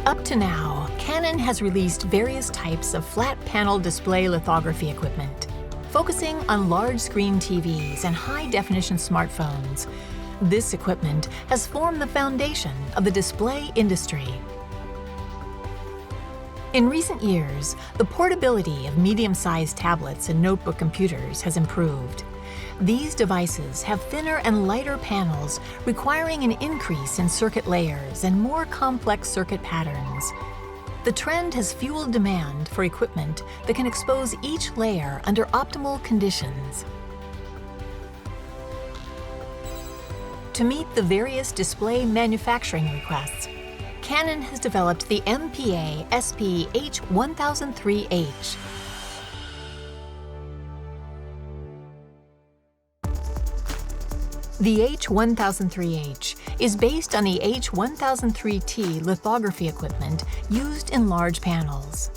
Up to now, Canon has released various types of flat panel display lithography equipment, focusing on large-screen TVs and high-definition smartphones. This equipment has formed the foundation of the display industry. In recent years, the portability of medium-sized tablets and notebook computers has improved. These devices have thinner and lighter panels requiring an increase in circuit layers and more complex circuit patterns. The trend has fueled demand for equipment that can expose each layer under optimal conditions. To meet the various display manufacturing requests, Canon has developed the MPA SP H1003H. The H1003H is based on the H1003T lithography equipment used in large panels.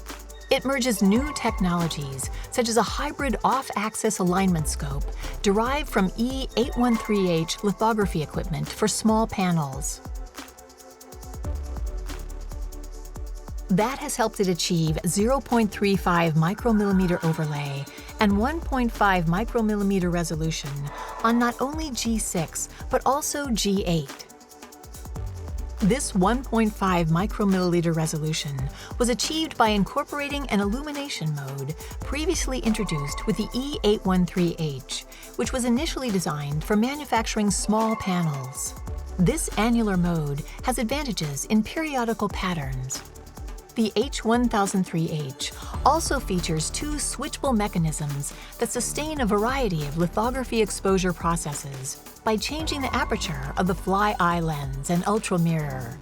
It merges new technologies, such as a hybrid off-axis alignment scope derived from E813H lithography equipment for small panels. That has helped it achieve 0.35 micromillimeter overlay and 1.5 micromillimeter resolution on not only G6, but also G8. This 1.5 micromilliliter resolution was achieved by incorporating an illumination mode previously introduced with the E813H, which was initially designed for manufacturing small panels. This annular mode has advantages in periodical patterns. The H1003H also features two switchable mechanisms that sustain a variety of lithography exposure processes by changing the aperture of the fly-eye lens and ultramirror.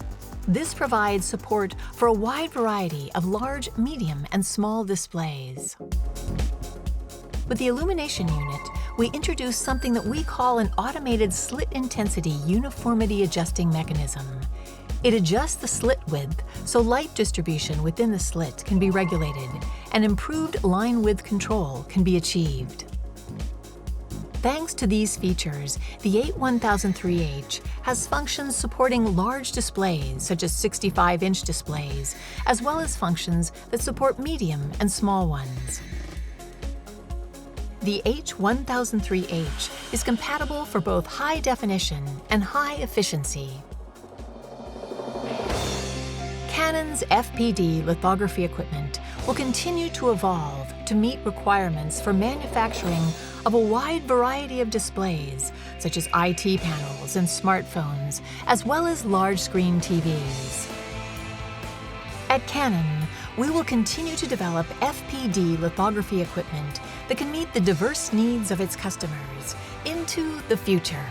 This provides support for a wide variety of large, medium, and small displays. With the illumination unit, we introduce something that we call an automated slit intensity uniformity adjusting mechanism. It adjusts the slit width so light distribution within the slit can be regulated and improved line width control can be achieved. Thanks to these features, the H1003H has functions supporting large displays such as 65-inch displays, as well as functions that support medium and small ones. The H1003H is compatible for both high definition and high efficiency. Canon's FPD lithography equipment will continue to evolve to meet requirements for manufacturing of a wide variety of displays, such as IT panels and smartphones, as well as large-screen TVs. At Canon, we will continue to develop FPD lithography equipment that can meet the diverse needs of its customers into the future.